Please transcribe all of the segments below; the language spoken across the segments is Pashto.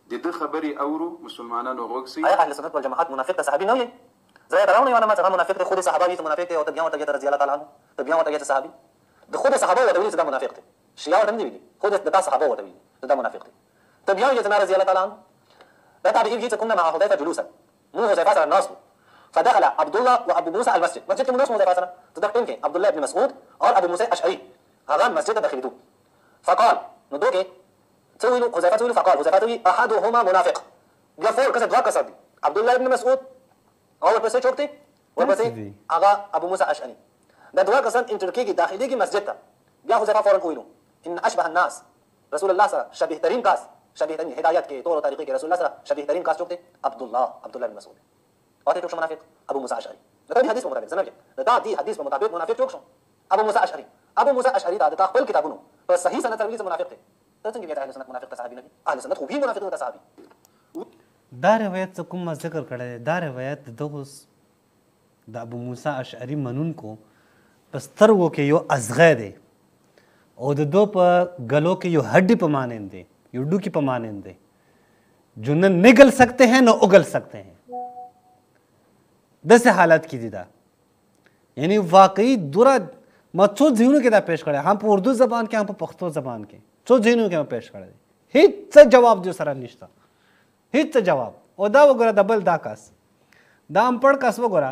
د ده خبرې اورو مسلمانانو غوږ سي. آیا اهل سنت والجماعت منافق ته صحابي نه وي؟ زه یې راوړم یو نماز هغه منافق دی، خود صحابه وي ته منافق دی او ته بیا ورته رضي الله تعالی عنه ته بیا ورته صحابي د خود صحابه ورته ویلي چې دا منافق دی، شیعه ورته نه ویلي، خود د تا صحابه ورته ویلي دا منافق دی، ته بیا وایې چې رضي الله تعالی عنه. دا تابعین چې كنا مع حذيفه جلوسا مو حذيفه سره ناس فدخل عبد الله وابو موسى المسجد، مسجد کې موږ حذيفه سره تدخل کې عبد الله بن مسعود اور ابو موسى الاشعري هغه مسجد ته داخلي فقال نو دوی تقول حذيفه تقول فقال حذيفه تقول احدهما منافق بیا فور کسه دوا کسه دي عبد الله بن مسعود او ورپسې چوک دی ورپسې هغه ابو موسى الاشعري دا دوا کسان انټر کېږي داخلي کې مسجد ته بیا حذيفه فورا ویلو ان اشبه الناس رسول الله سره شبيه ترين کاس شبيه ترين هدايت کې طور او طریقې کې رسول الله سره شبيه ترين کاس چوک دی عبد الله بن مسعود او ته څو منافق ابو موسى الاشعري دا حدیث مطابق زموږ دا دی حدیث په مطابق منافق چوک شو ابو موسى الاشعري دا د خپل کتابونو په صحیح سند ترویج منافق دی. ته څنګه اهل سنت منافق ته صحابي نه دي؟ اهل سنت خو به منافق ته صحابي. دا روایت کوم ذکر کړی دا روایت دغه د ابو موسی اشعري منونکو په سترګو کې یو ازغی دی او د دو په گلو کې یو ہڈی په مانند دی یو ډوکی په مانند دی جو نہ نگل سکتے ہیں نہ اگل سکتے ہیں. داسې حالت کې دي دا یعنی واقعي دوره ما څو ځایونو کې دا پیش کړی هم په اردو زبان کې هم په پښتو زبان کې څو ځایونو کې ما پیش کړی دی هیڅ جواب جو سره نشته هیڅ جواب. او دا وګوره د بل دا کس دا انپړ کس وګوره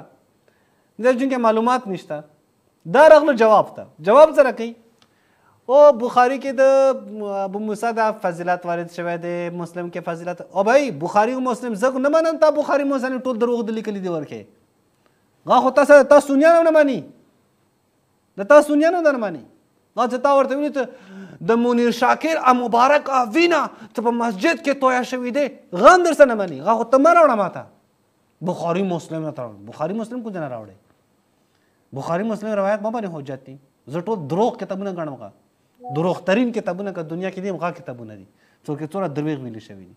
د جن کې معلومات نشته دا رغلو جواب ته جواب سره کوي او بخاری کې د ابو موسی دا فضیلت وارد شوی دی مسلم کې فضیلت او بھائی بخاری او مسلم زه نه منم تا بخاری مسلم ټول دروغ د لیکلي دي ورکې غا خو تاسو سنیانو نه مانی د تاسو سنیانو نه مانی غا چې تا ورته ویل ته د منیر شاکر مبارک وینا ته په مسجد کې تویا شوی دی غا در سره نه مانی غا خو ته راوړه ماته بخاری مسلم نه راوړه بخاری مسلم کو نه راوړه بخاری مسلم روایت ما باندې حجت دي زه ټول دروغ کتابونه ګڼم غا دروغ ترین کتابونه که دنیا کې دي هغه کتابونه دي څوک یې څومره دروغ ویلي شوي دي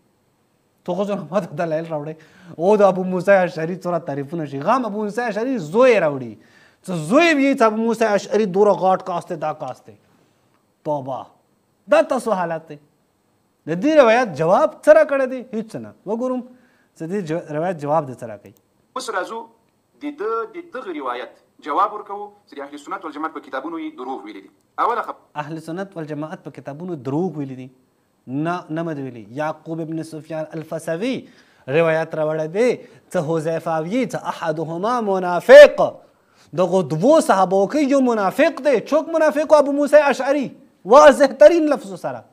تو خو ځنه ماته دلایل راوړی او د ابو موسی اشعري څومره تعریفونه شي غام ابو موسی اشعري زوی راوړي څه زوی وي چې ابو موسی اشعري دوره غاټ کاسته دا کاسته توبه دا تاسو حالات دی د دې روایت جواب سره کړی دی هیڅ نه وګورم چې دې روایت جواب د سره کوي. اوس راځو د دغه روایت جواب ورکوو چې اهل سنت والجماعت په کتابونو یې دروغ ویلي دي. اوله اهل سنت والجماعت په کتابونو دروغ ویلي دي نه مد ویلي. یعقوب ابن سفیان الفسوي روایت راوړی دی چې حذیفه وایي چې احدهما منافق دغه دوو صحابو کې یو منافق دی چوک منافق ابو موسی اشعري واضح ترین لفظ سره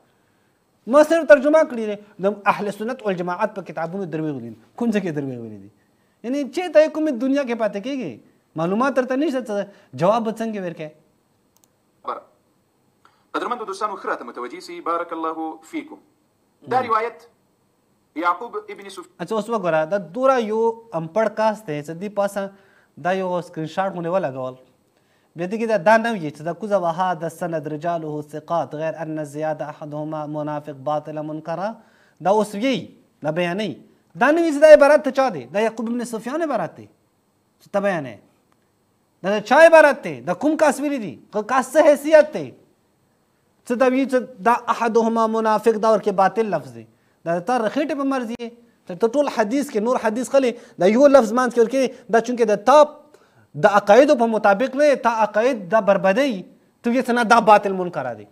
ما صرف ترجمه کړی دی د اهل سنت والجماعت په کتابونو دروغ ویلي کوم ځای کې دروغ ویلي دي یعنی چې ته کوم دنیا کې پاتې کېږي معلومات درته نشته جواب به څنګه ورکړې. قدرمنو دوستانو ښه راته متوجه سي بارک الله فیکم. دا روایت یعقوب ابن سفیان اچھا اوس وګوره دا دوره یو امپړ کاس دی چې دې پاسه دا یو سکرین شاټ مونږ ولګول بیا دې کې دا نه وي چې دا کوزه وهذا السند رجاله ثقات غیر ان زیاده احدهما منافق باطل منکره دا اوس وی دا بیانې دا نه وي چې دا عبارت ته چا دی دا یعقوب ابن سفیان عبارت دی چې ته بیانې دا چا عبارت دی دا کوم کاس ویلی دی کاس څه حیثیت دی څه دا وي چې دا احدهما منافق دا ورکې باطل لفظ دی دا تا رخیټې په مرضي یې ته ټول حدیث کې نور حدیث خلی دا یو لفظ مانځ کې ورکې دا چونکې د تا د عقایدو په مطابق نه تا عقاید دا بربدوي ته وایې چې نه دا باطل منکره دی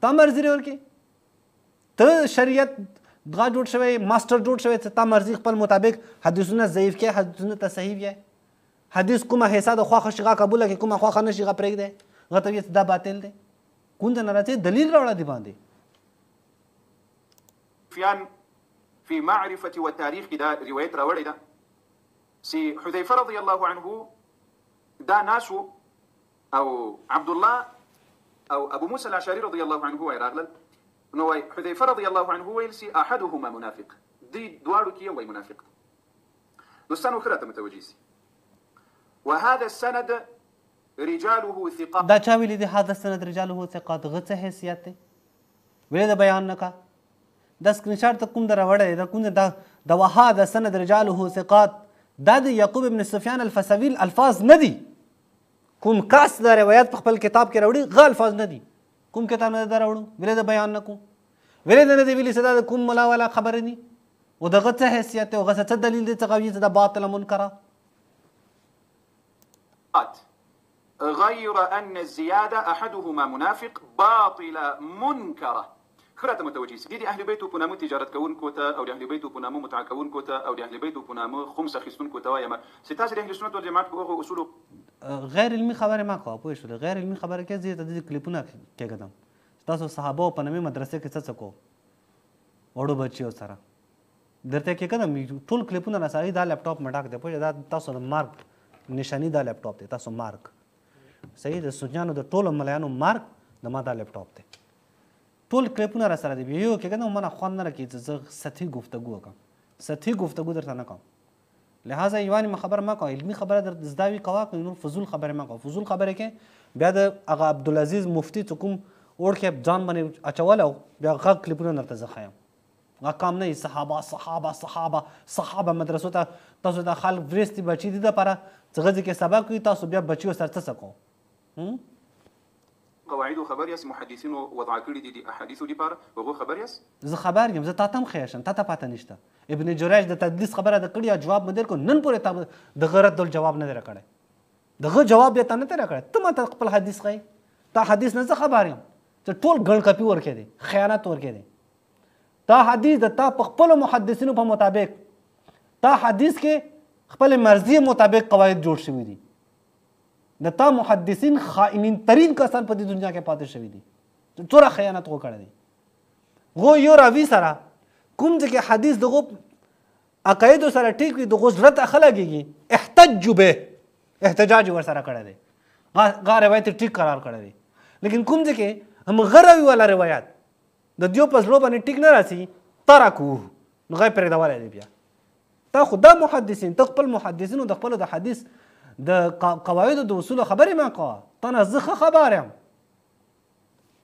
تا مرضي دی ورکې ته شریعت دغه جوړ شوی ماسټر جوړ شوی چې تا مرضي خپل مطابق حدیثونه ضعیف کې حدیثونه ته صحیح وي حدیث کومه حصہ د خواخه شي هغه قبوله کې کومه خواخه نشي هغه پرېږدی هغه ته وایې چې دا باطل دی کوم ځای نه راځي دلیل راوړه دې باندې. سفیان فی معرفة والتاریخ کې دا روایت راوړی ده چې حذیفه رضی الله عنه دا ناسو او عبد الله او ابو موسی الاشعري رضی الله عنه وای راغلل نو وای حذیفه رضی الله عنه ویل چې احدهما منافق دی دواړو کې وای منافق دوستانو ښه راته متوجه سي. وهذا السند رجاله ثقات دا چا ویلی دی هذا السند رجاله ثقات غڅ حیثیت دی ویل د بیان نکا دا سکرین شاټ ته کوم در وړه دا کوم دا د وهذا السند رجاله ثقات دا د یعقوب ابن سفیان الفسوي الفاظ نه دي کوم کاس د روایت په خپل کتاب کې راوړي غ الفاظ نه دي کوم کتاب نه دا راوړو ویل د بیان نکو ولې نه دی ویلي چې دا د کوم ملا والا خبرې دي او دغه څه حیثیت دی او هغه څه دلیل دی چې قوي چې دا باطله منکره غير أن الزيادة أحدهما منافق باطلة منكرة خراته متوجه سي دي اهل بیتو په نامه تجارت کوونکو ته او د اهل بیتو په نامه متع کوونکو ته او د اهل بیتو په نامه خمس اخیستونکو ته وایم چې تاسو د اهل سنت والجماعت په هغه اصول غیر علمي خبره ما کوه پوه شو غیر علمي خبره کې زه د کلیپونه کېږم تاسو صحابه په نامه مدرسې کې څه کو وړو بچیو سره درته کې کدم ټول کلیپونه راځي دا لپټاپ مټاک دی پوه دا تاسو د مارک نشانی دا لپټاپ دی تاسو مارک صحیح د سجانو د ټولو مليانو مارک د ما دا لپټاپ دی ټول کلیپونه را سره دی یو کې کنه مونږ خوان نه راکې چې سطحي گفتگو وکم سطحي گفتگو درته نه کوم لہذا یوانی خبر ما کوم علمی خبره در زداوی کوا نو فضول خبره ما کوم فضول خبره کې بیا د هغه عبدالعزیز مفتی کوم اور کې ځان باندې اچول او بیا هغه کلیپونه درته زخایم هغه کام نه صحابه صحابه صحابه صحابه مدرسو ته تاسو د خلک ورستي بچی دي د لپاره څنګه چې سبق کوي تاسو بیا بچیو سره څه کو قواعد خبر یاس محدثین وضع کړی دي احادیث لپاره وغو خبر یاس زه خبر یم زه تاسو خیشم ته پاته نشته ابن جریج د تدلیس خبره د کړی جواب مدر کو نن پورې ته د غرض دل جواب نه درکړی دغه جواب به ته نه درکړی ته ما خپل حدیث خای ته حدیث نه زه خبر یم ته ټول ګڼ کپی ورکې دي خیانت ورکې دي تا حدیث د تا خپل محدثینو په مطابق تا حدیث کې خپل مرضی مطابق قواعد جوړ شوی دي د تا محدثین خائنین ترین کسان په دې دنیا کې پاتې شوی دي څوره خیانت وکړي دي غو یو راوی سره کوم چې حدیث دغه عقاید سره ټیک وي دغه ضرورت اخلاقيږي احتج به احتجاج ور سره کړی دی غا روایت ټیک قرار کړی دی لیکن کوم چې هم غروي والا روایت د دیو پسلو باندې ټیک نه راسي ترکو نو غي پرې دا ولا دی بیا تا خدا محدثین تخپل محدثین د خپل د حدیث د قواعد د اصول خبرې ما کوه ته نه زه خبر یم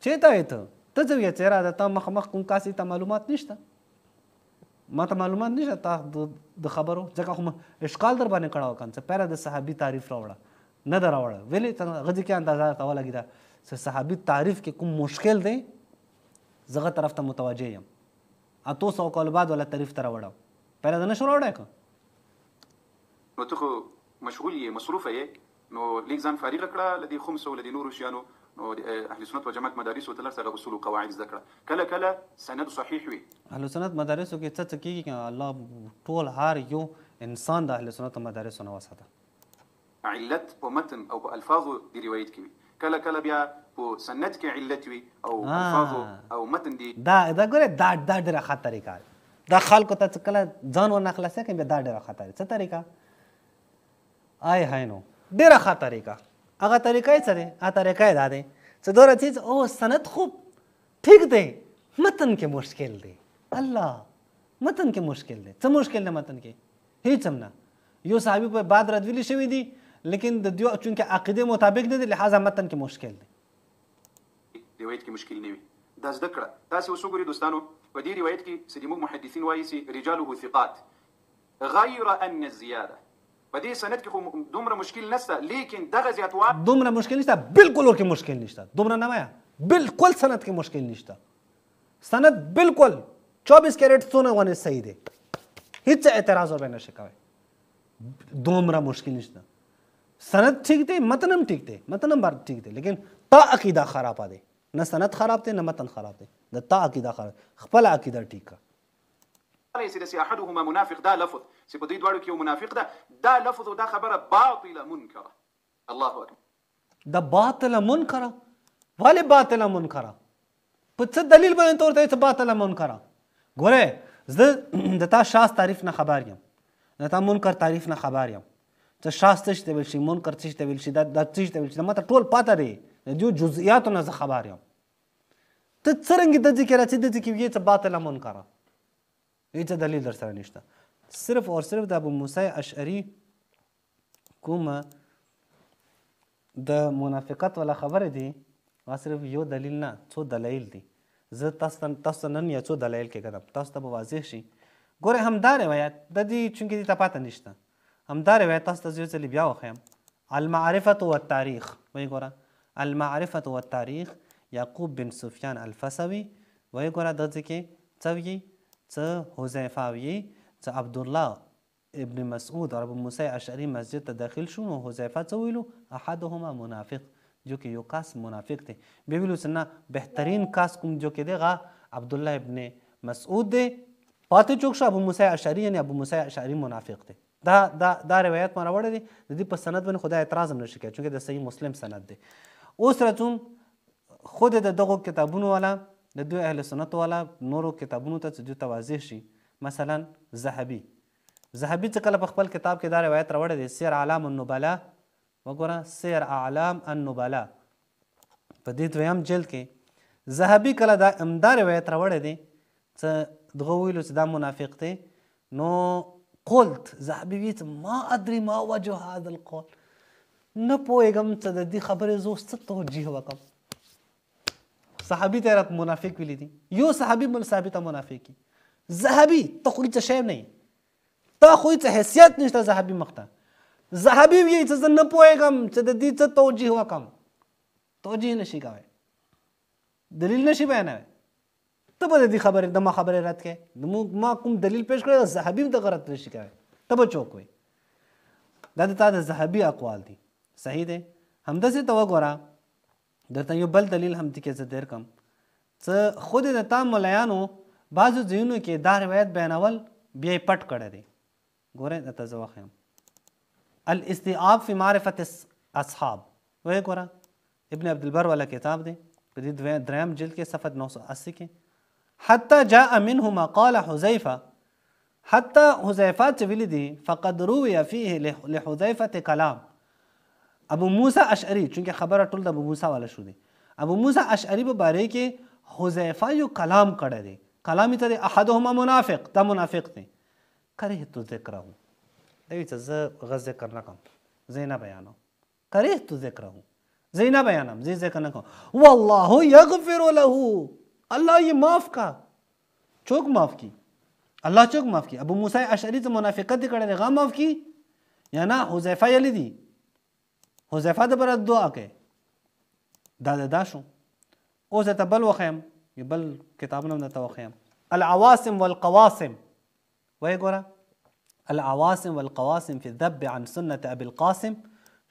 چېرته یې ته څه وایې چېرې د تا مخ کوم کاسې ته معلومات نشته ما ته معلومات نشته تا د خبرو ځکه خو اشکال در باندې کړی وکړم چې پیره د صحابي تعریف راوړه نه ده راوړه ولې ته هغه کې اندازه ته ولګېده چې صحابي تعریف کې کوم مشکل دی زغه طرف ته متوجه یم اتو سو کال بعد ولا تعریف ته راوړم پیره د نه شو راوړی که نو ته خو مشغول یې مصروفه یې نو لیک ځان فارغ کړه لدې خمس او لدې نورو شیانو نو اهل سنت والجماعت مدارس او تلر سره اصول او قواعد زده کړه کله کله سند صحیح وي اهل سنت مدارسو کې څه کېږي چې الله ټول هر یو انسان د اهل سنت مدارسو نه وساته علت په متن او په الفاظو دی روایت کوي کله کله بیا په سند کې علت وي او الفاظو او متن دی دا ګوره دا ډېره ښه طریقه دا خلکو ته کله ځان ورنخلاصه کوي بیا دا ډېره ښه طریقه څه طریقه آی هاي نو ډېره ښه طریقه هغه طریقه یې څه دی هغه طریقه یې دا دی چې دوره چیز او سند خوب ٹھیک دی متن کې مشکل دی الله متن کې مشکل دی څه مشکل دی متن کې هیڅ هم نه یو صحابي په بعد ردویلی شوي دي لیکن د دیو چونکه عقیده مطابق نه دي لہذا متن کې مشکل دی روایت کې مشکل نه وي دا زده کړه تاسو اوس وګورئ دوستانو په دې روایت کې چې موږ محدثین وایي چې رجاله ثقات غیر ان الزیاده په دې سند کې خو دومره مشکل نشته لیکن دغه زیاتوالي دومره مشکل نشته بالکل ورکې مشکل نشته دومره نه وایا بالکل سند کې مشکل نشته سند بالکل 24 کیرټ سونه ونه صحیح دی هیڅ اعتراض ور باندې نشي کوي دومره مشکل نشته سند ٹھیک دی متن هم ٹھیک دی متن هم بار ٹھیک دی لیکن تا عقیده خراب دی نه سند خراب دی نه متن خراب دی د تا عقیده خراب خپل عقیده ټیک ليس احدهما منافق دا لفظ چې په دې دواړو کې یو منافق ده دا لفظ او دا خبره باطله منکره الله اکبر دا باطله منکره ولې باطله منکره په څه دلیل باندې تورته چې باطله منکره ګوره زه د تا شاس تعریف نه خبر یم د تا منکر تعریف نه خبر یم ته شاس څه ته ویل شي منکر څه ته ویل شي دا څه ته ویل شي ماته ټول پاته دی د جزئیاتو نه زه خبر یم ته څرنګه د ذکر راځي د ذکر کې چې باطله منکره هیڅ دلیل در سره نشته صرف اور صرف د ابو موسی اشعری کوم د منافقت ولا خبره دي صرف یو دلیل نه څو دلایل دي زه تاسو نن یا څو دلایل کې کړم تاسو ته واضح شي ګوره همدا روایت د دې چونکې دې ته پاته نشته همدا روایت تاسو ته یو څه بیا وښیم المعرفة والتاریخ وایي ګوره المعرفة والتاریخ یعقوب بن سفیان الفسوي وایي ګوره دغسې کې څه وي څه حذیفه وي چې عبدالله ابن مسعود اور ابو موسی اشعری مسجد ته داخل شو نو حذیفه څه ویلو احدهما منافق جو کہ یو کاس منافق تھے بیا ویلو چې نه بهترین کاس کوم جو کې دی هغه عبدالله ابن مسعود دی پاتې چوک شو ابو موسی اشعری یعنی ابو موسی اشعری منافق دی دا روایت ما راوړی دی د دې په سند باندې خدای اعتراض هم نشي کوي چونکې د صحیح مسلم سند دی اوس راځم خود د دغو کتابونو والا د دوی اهل سنت والا نورو کتابونو ته چې دوی ته واضح شي مثلا ذهبي چې کله په خپل کتاب کې دا روایت راوړی دی سیر اعلام النبلا وګوره سیر اعلام النبلا په دې دویم جلد کې ذهبي کله دا روایت راوړی دی چې دغه ویلو چې دا منافق دی نو قلت ذهبي وی چې ما ادري ما وجه هذا القول نه پوهېږم چې د دې خبرې زه اوس څه توجیه وکړم صحابي ته راته منافق ویلی دي یو صحابي بل صحابي ته منافق وي ذهبي ته خو هېڅ شی نه یې تا خو هېڅ حیثیت نشته ذهبي مخ ته ذهبي وی چې زه نه پوهېږم چې د دې څه توجیه وکړم توجیه نشي کوی دلیل نشي بیانوی ته به د دې خبرې د ما خبرې رد کړې ما کوم دلیل پیش کړی ذهبي ته غلط نشي کوی ته به چوک وی دا د تا د ذهبي اقوال دي صحیح دی همداسې ته وګوره درته یو بل دلیل هم دي کې زه دیر کم څه خود د تا ملایانو بعضو ځایونو کې دا روایت بیانول بیا یې پټ کړی دی ګورئ درته زه وښیم الاستیعاب فی معرفت اصحاب وایي ګوره ابن عبدالبر والا کتاب دی په دې دریم جلد کې صفحه 980 کې حتی جاء منه ما قال حذیفه حتی حذیفه چې ویلي دي فقد روی فیه لحذیفه کلام ابو موسی اشعری چونکه خبره ټول د ابو موسی والا شو دی ابو موسی اشعری په باره کې حذیفه یو کلام کړی دی کلام یې ته دی احدهما منافق دا منافق دی کرهت ذکره دا وی چې زه غ ذکر نه کوم زه نه بیانوم کرهت ذکره زه نه بیانم زه ذکر نه کوم والله یغفر له الله یہ معاف کا چوک معاف کی الله چوک معاف کی ابو موسی اشعری ته منافقت کړی دی غا معاف کی یا نه حذیفه یلی دی حذیفه د پر دعا کوي دا شو اوس ته بل وخیم یو بل کتابونه درته وخیم العواصم والقواسم وایي ګوره العواصم والقواسم فی الذب عن سنة ابي القاسم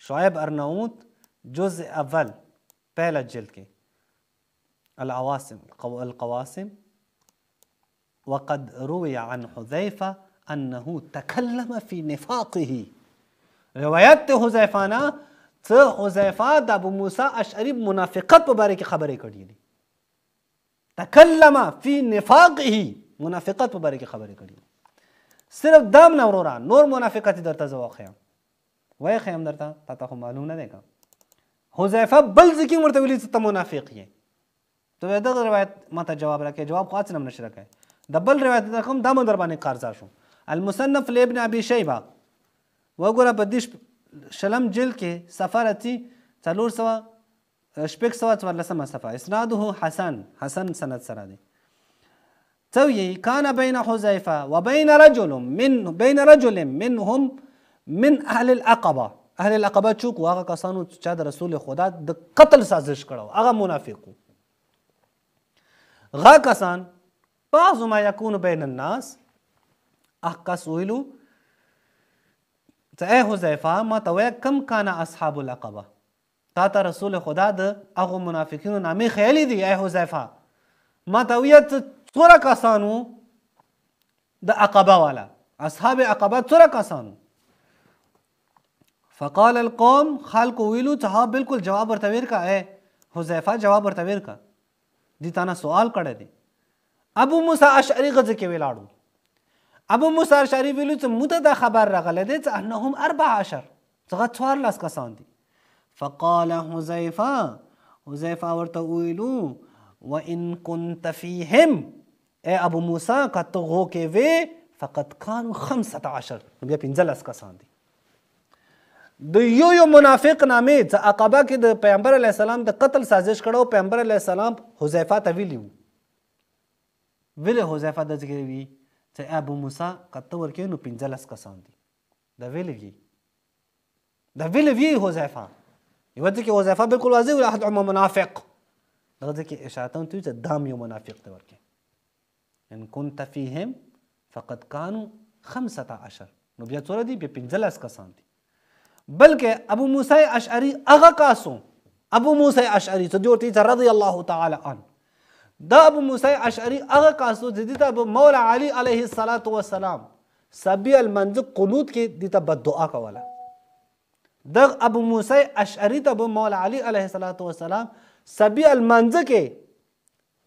شعیب ارناؤوط جزء اول پہلا جلد کې العواصم القواسم وقد روي عن حذيفة أنه تكلم في نفاقه روایت حذیفه نه څه حذیفه د ابو موسی اشعری منافقت په باره کې خبرې کړي دي تکلم فی نفاقه منافقت په باره کې خبرې کړي صرف دام نه وروره نور منافقت درته زه وښیم وایي ښیم درته تا ته خو معلوم نه دی که حذیفه بل ځای کې ورته ویلي چې ته منافق یې ته دغه روایت ماته جواب راکړې جواب خو هڅه نه نشي راکړی د بل روایت درکوم دا مو در باندې قرضه شو المصنف لابن ابي شیبه وګوره په دې شلم جلد کې صفحه راتي 414 صفحه اسناده حسن سند سره دی څه كان بين حذيفه وبين رجل منهم من اهل العقبه اهل العقبه چوک هغه کسانو چې د رسول خدا د قتل سازش کړو هغه منافقو غا کسان بعض ما یکون بین الناس احکس ویلو ته ای حذیفه ما ته وایه کم کان اصحاب العقبه تا ته رسول خدا د هغو منافقینو نامې خیالي دي ای حذیفه ما ته ویه څومره کسانو د عقبه والا اصحاب عقبه څومره کسانو فقال القوم خلق ویلو ته ها بالکل جواب ورته ورکړه ای حذیفه جواب ورته ورکړه دي تانا سوال کړی دی ابو موسی اشعری غزه کې ولاړو ابو موسی اشعری ویلو چې موږ ته دا خبر راغلی دی چې انهم 14 څنګه 14 کسان دي فقال حذیفه ورته ویلو وان كنت فيهم ای ابو موسی که ته هغو کې وې فقد كانوا 15 بیا 15 کسان دي د یو منافق نامې چې عقبه کې د پیغمبر علیه السلام د قتل سازش کړو پیغمبر علیه السلام حذیفه ته ویلي ویلې حذیفه داسې کې وي چې ابو موسی که ته ورکوې نو 15 کسان دي دا ویلې وي حذیفه یوه ځای کې حذیفه بالکل واضح ویل احدهما منافق دغه ځای کې اشاره ته چې دام یو منافق دی ورکې ان كنت فيهم فقد كانوا 15 نو بیا څوره دي بیا 15 کسان دي بلکې ابو موسی اشعری هغه کاسو ابو موسی اشعری څه دی ورته رضی الله تعالی عنه دا ابو موسی اشعری هغه کاسو چې دي ته مولا علی علیه الصلاۃ والسلام سبی المنځ قنوت کې دي ته بد دعا کوله د ابو موسی اشعری ته مولا علی علیه الصلاۃ والسلام سبی المنځ کې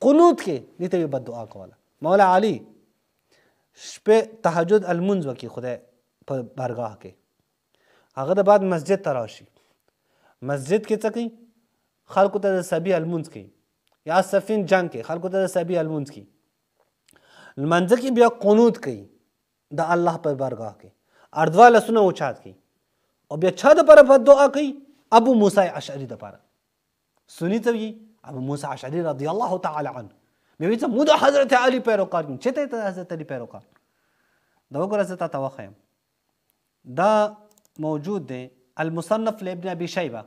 قنوت کې دي ته بد دعا کوله مولا علی شپه تهجد المنځ وکي خدای په بارگاه کې هغه د بعد مسجد ته راشي مسجد کې څه کوي خلکو ته د سبی المنځ کوي یا صفین جنگ کې خلکو ته د سبی المنځ کوي لمانځه کې بیا قنوت کوي د الله په بارگاه کې اردوا لسونه اوچات کوي او بیا چا د پر دعا کوي ابو موسی اشعری د پر سنی ته وي ابو موسی اشعری رضی الله تعالی عنه مې ویل مو د حضرت علی پیروکار یم چې ته حضرت علی پیروکار دا وګوره زه تاسو واخیم دا موجود دی المصنف لابن ابي شيبه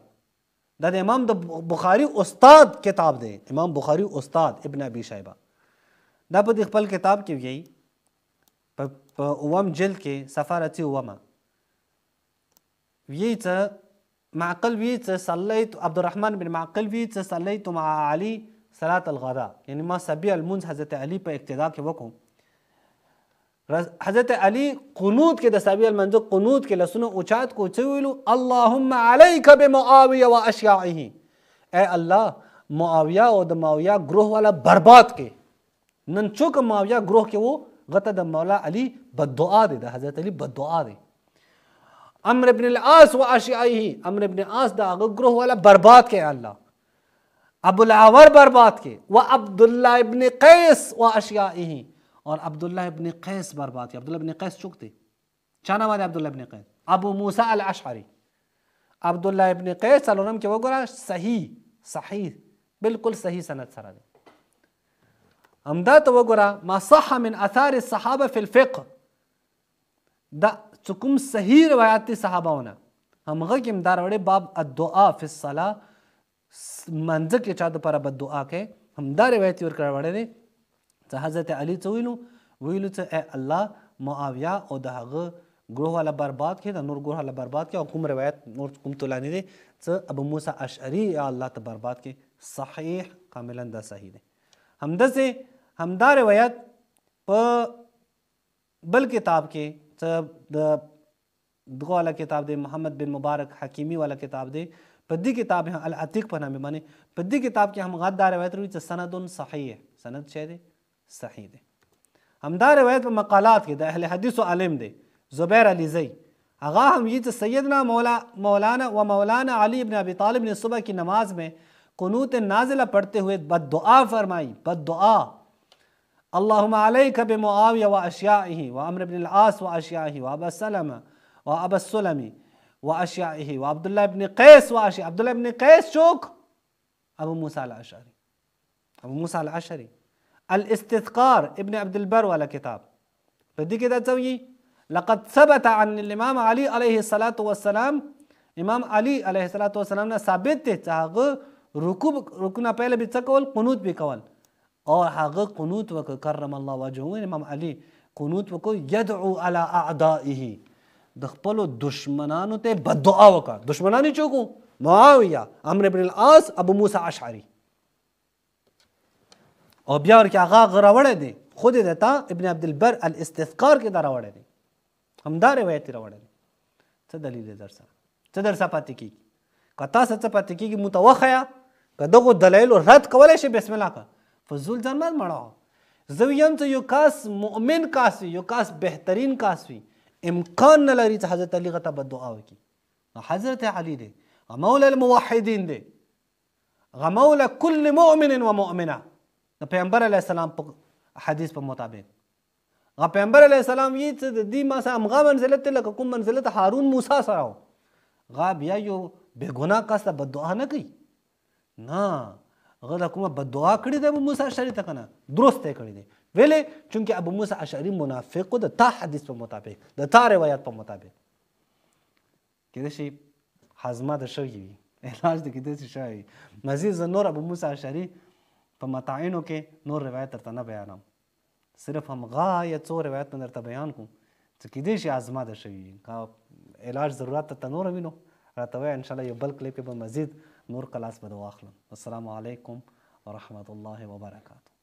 دا د امام د بخاری استاد کتاب دی امام بخاری استاد ابن ابي شيبه دا په خپل کتاب کې وی په اوم جلد کې سفارتی اومه وی څه معقل وی څه صلیت عبد الرحمن بن معقل وی څه صلیت مع علي صلاة الغداء یعنی ما سبی المنز حضرت علی په اقتدا کې وکړو حضرت علی قنوت کې د سبی المنز قنوت کې لسونه اوچات کو څه ویلو اللهم علیک بمعاویه و اشیاعه اے الله معاویه او د معاویه گروه والا برباد کې نن چوک معاویه گروه کې وو غته د مولا علی بد دعا دی د حضرت علی بد دعا دی عمرو بن العاص و اشیاعه عمرو بن العاص دا گروه والا برباد کې الله ابو العور برباد کے و عبداللہ ابن قیس و اشیائه اور عبداللہ ابن قیس برباد کے عبداللہ ابن قیس چک تھے چا نام ہے عبداللہ ابن قیس ابو موسی الاشعری عبداللہ ابن قیس سلورم کے وګوره صحیح بالکل صحیح سند سره دی همدا ته وګوره ما صح من اثار الصحابه في الفقه دا کوم صحیح روایت دي صحابهونه همغه کې مدار وړي باب الدعاء في الصلاه منځ کې چا د پر بد دعا کې همدا روایت ورکړه وړه دي چې حضرت علی څه ویلو چې اے الله معاویه او د هغه گروه والا برباد کې د نور گروه والا برباد کې او کوم روایت نور کوم تولانی دي چې ابو موسی اشعری یا الله ته برباد کې صحیح کاملا دا صحیح دی همدا روایت په بل کتاب کې چې د دغه والا کتاب دی محمد بن مبارک حکیمی والا کتاب دی په دې کتاب العتیق په نامه باندې په دې کتاب کې هم غدا روایت وروي چې سند صحیح سند شه دی صحیح دی همدا روایت په مقالات کې د اهل حدیث او عالم دی زبیر علیزی هغه هم یہ چې سیدنا مولانا علی ابن ابی طالب نے صبح کی نماز میں قنوت نازلہ پڑھتے ہوئے بد دعا فرمائی بد دعا اللهم علیک بمعاویہ و اشیائه و عمرو بن العاص و اشیائه و ابا سلمہ و ابا السلمی واشیائه و عبداللہ ابن قیس و اشیائه عبداللہ ابن قیس چوک ابو موسی الاشعری الاستذکار ابن عبد البر والا کتاب په دې کې دا څه لقد ثبت عن الامام علی علیه الصلاۃ والسلام امام علی علیه الصلاۃ والسلام نے ثابت ته چې هغه رکوع پہله به څه کول قنوت به کول او هغه قنوت وک کرم الله وجهه امام علی قنوت وک يدعو على اعدائه د خپل دشمنانو ته بد دعا وکړه دشمنانی چوکو معاویه عمرو بن العاص ابو موسی اشعری او بیا ورکه هغه غراوړی دی خود دتا ابن عبد البر الاستذکار کې دا راوړی دی همدا روایت راوړی دی څه دلیل درسه څه درسه پاتې کیږي کتا څه پاتې کیږي متوخیا کداغه دلایل رد کولای شي بسم الله کا فضول ځان مات مړه زویم ته یو کاس مؤمن کاس یو کاس بهترین کاس وي امکان نه لري چې حضرت علی غته بد دعا وکړي حضرت علی دی مولا الموحدین دی مولا کل مؤمن و مؤمنه د پیغمبر علیه السلام په حدیث په مطابق پیغمبر علیه السلام یې چې د دې ما سره همغه منزلت لکه کوم منزلت هارون موسی سره و بیا یو بې ګناه کس ته بد دعا نه کوي نه هغه د کومه بد دعا کړې ده ابو موسی اشعري ته که نه درست یې کړې دی ویلې چونکې ابو موسی اشعري منافق و د تا حدیث په مطابق د تا روایت په مطابق کېدای شي هضمه د شوي وي علاج د کېدای شي شوی وي مزید زه نور ابو موسی اشعري په متاعنو کې نور روایت درته نه بیانم، صرف همغه یا څو روایت مې درته بیان کوم چې کیدای شي ازما ده شوي وي. که علاج ضرورت درته نور وي نو راته وایه، انشاءالله یو بل کلیپ کې به مزید نور کلاس به د واخلم. السلام علیکم ورحمة الله وبرکاته.